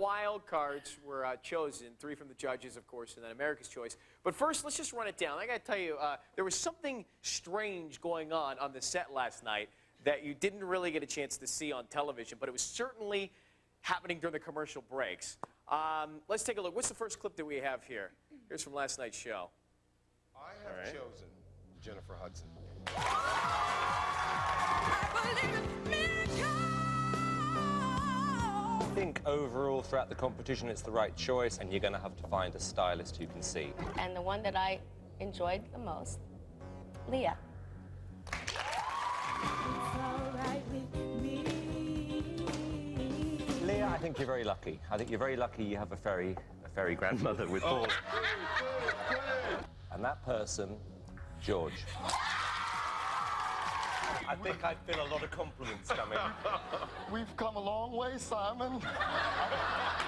wild cards were chosen, 3 from the judges, of course, and then America's Choice. But first, let's just run it down. I got to tell you, there was something strange going on the set last night that you didn't really get a chance to see on television, but it was certainly happening during the commercial breaks. Let's take a look. What's the first clip that we have here? Here's from last night's show. I have chosen Jennifer Hudson. I think overall throughout the competition it's the right choice, and you're going to have to find a stylist who can see. And the one that I enjoyed the most, Leah. Leah, I think you're very lucky. I think you're very lucky you have a fairy grandmother with balls. And that person, George. I think I feel a lot of compliments coming. We've come a long way, Simon.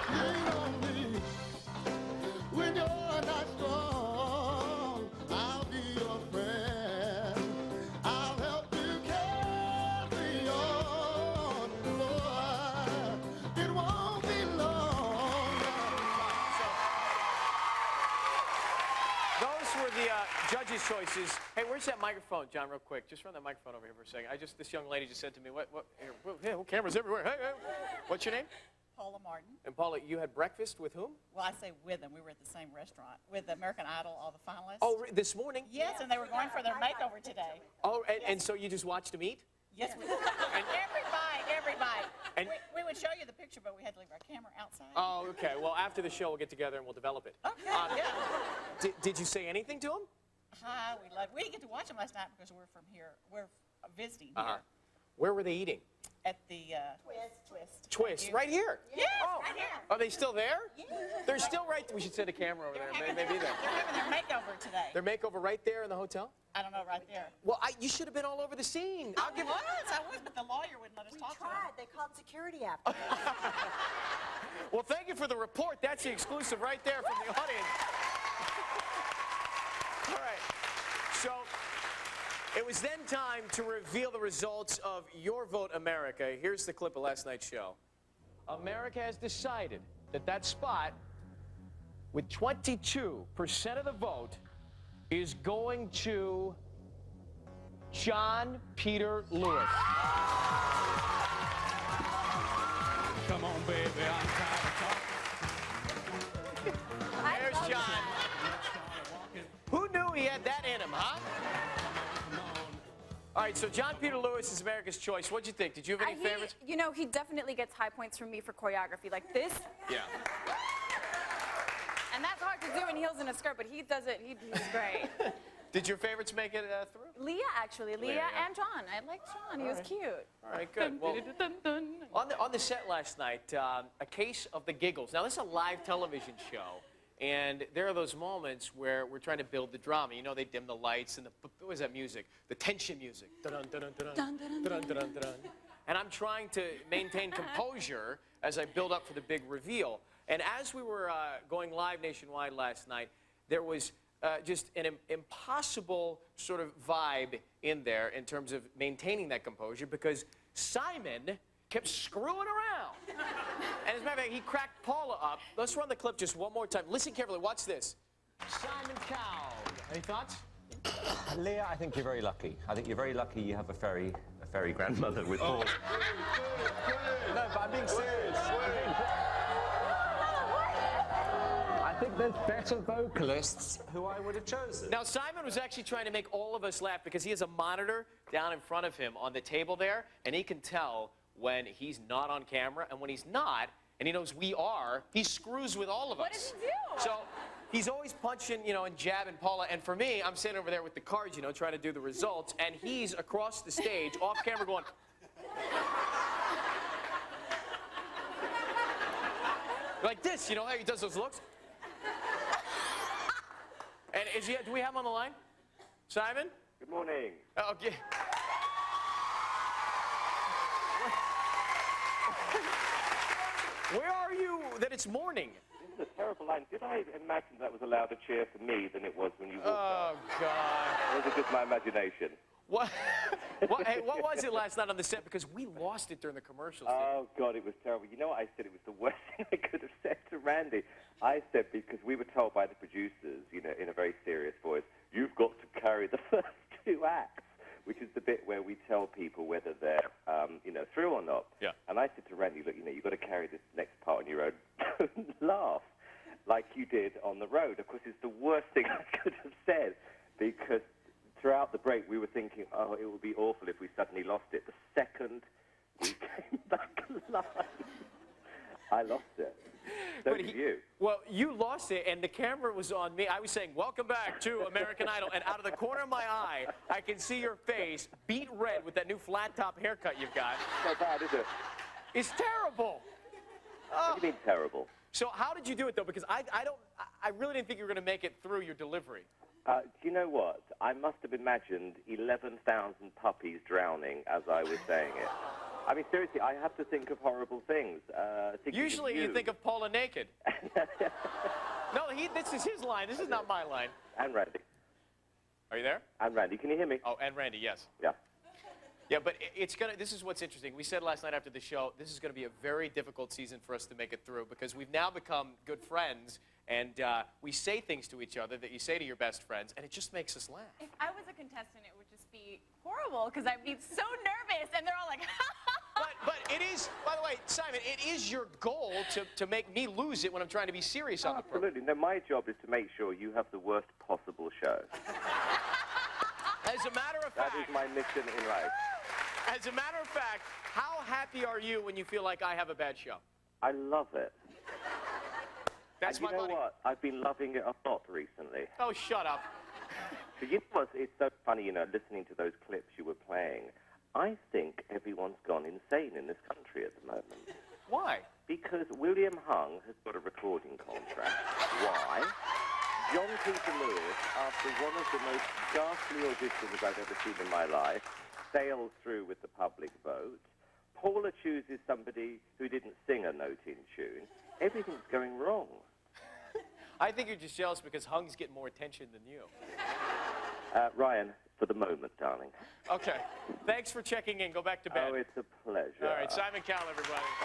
Lean on me. When you're not strong, I'll be your friend. I'll help you carry on. Boy, it won't be long. Those were the judges' choices. Hey, where's that microphone, John, real quick? Just run that microphone over here for a second. this young lady just said to me, here, cameras everywhere. Hey, what's your name? Paula Martin. And Paula, you had breakfast with whom? Well, I say with them. We were at the same restaurant with American Idol, all the finalists. Oh, this morning? Yes, and they were going for their makeover today. Oh, and so you just watched them eat? Yes, we did. Every bite. And we would show you the picture, but we had to leave our camera outside. oh, okay. Well, after the show, we'll get together and we'll develop it. Okay, yeah. Did you say anything to him? Hi, we didn't get to watch them last night because we're from here. We're visiting here Where were they eating? at the Twist, right here. Yes, Oh, right here. are they still there? Yeah. They're still right. We should set a camera over there. Maybe there. They're having their makeover today. Their makeover right there in the hotel? I don't know, right there. Well, you should have been all over the scene. I was, but the lawyer wouldn't let us talk to him. They called security after. Well, thank you for the report. That's the exclusive right there from the audience. All right. So it was then time to reveal the results of Your Vote America. Here's the clip of last night's show. America has decided that spot with 22% of the vote is going to John Peter Lewis. Come on, baby, I'm tired of talking. There's John. Who knew he had that in him, huh? All right, so John Peter Lewis is America's Choice. What'd you think? Did you have any favorites? You know, he definitely gets high points from me for choreography like this. Yeah. And that's hard to do in heels and a skirt, but he does it. He's great. Did your favorites make it through? Leah, actually. Leah yeah. and John. I liked John. He was cute. All right, good. Well, on the set last night, a case of the giggles. Now, this is a live television show, and there are those moments where we're trying to build the drama. You know, they dim the lights and what was that music? The tension music. Dun, dun, dun, dun, dun, dun, dun, dun, dun. And I'm trying to maintain composure as I build up for the big reveal. And as we were going live nationwide last night, there was just an impossible sort of vibe in there in terms of maintaining that composure because Simon kept screwing around. And as a matter of fact, he cracked Paula up. Let's run the clip just one more time. Listen carefully. Watch this. Simon Cowell. Any thoughts? Leah, I think you're very lucky. I think you're very lucky you have a fairy grandmother with balls. No, but I'm being serious. I think there's better vocalists who I would have chosen. Now, Simon was actually trying to make all of us laugh because he has a monitor down in front of him on the table there, and he can tell when he's not on camera, and when he's not, and he knows we are, he screws with all of us. What did he do? So he's always punching, you know, and jabbing Paula, and for me, I'm sitting over there with the cards, you know, trying to do the results, and he's across the stage, off camera, going... like this, you know how he does those looks? And do we have him on the line? Simon? Good morning. Okay. Where are you that it's morning? This is a terrible line. Did I imagine that was a louder cheer for me than it was when you walked out? Oh, God. Or was it just my imagination? What was it last night on the set? Because we lost it during the commercials. Oh, God, it was terrible. You know what I said? It was the worst thing I could have Randy, I said, because we were told by the producers, you know, in a very serious voice, you've got to carry the first 2 acts, which is the bit where we tell people whether they're, you know, through or not. Yeah. And I said to Randy, look, you know, you've got to carry this next part on your own. Don't laugh like you did on the road. Of course, it's the worst thing I could have said, because throughout the break we were thinking, oh, it would be awful if we suddenly lost it. The second we came back alive, I lost it. So But did you. Well, you lost it, and the camera was on me. I was saying, welcome back to American Idol, and out of the corner of my eye, I can see your face beat red with that new flat-top haircut you've got. So bad, is it? It's terrible. What do you mean terrible? So how did you do it, though? Because I really didn't think you were going to make it through your delivery. Do you know what? I must have imagined 11,000 puppies drowning as I was saying it. I mean, seriously, I have to think of horrible things. Usually you think of Paula naked. No, this is his line. This is not my line. And Randy. Are you there? And Randy, can you hear me? Oh, and Randy, yes. Yeah. Yeah, but this is what's interesting. We said last night after the show, this is going to be a very difficult season for us to make it through, because we've now become good friends, and we say things to each other that you say to your best friends, and it just makes us laugh. If I was a contestant, it would just be horrible because I'd be so nervous, and they're all like, But it is, by the way, Simon, it is your goal to make me lose it when I'm trying to be serious on the program. Absolutely. No, my job is to make sure you have the worst possible show. As a matter of fact, That is my mission in life. as a matter of fact, how happy are you when you feel like I have a bad show? I love it. That's And my you know money. what? I've been loving it a lot recently. Oh, shut up. So you know what? It's so funny, you know, listening to those clips you were playing. I think everyone's gone insane in this country at the moment. Why? Because William Hung has got a recording contract. Why? John Peter Lewis, after one of the most ghastly auditions I've ever seen in my life, sails through with the public vote. Paula chooses somebody who didn't sing a note in tune. Everything's going wrong. I think you're just jealous because Hung's getting more attention than you. Ryan, for the moment, darling. Okay. Thanks for checking in. Go back to bed. Oh, it's a pleasure. All right, Simon Cowell, everybody.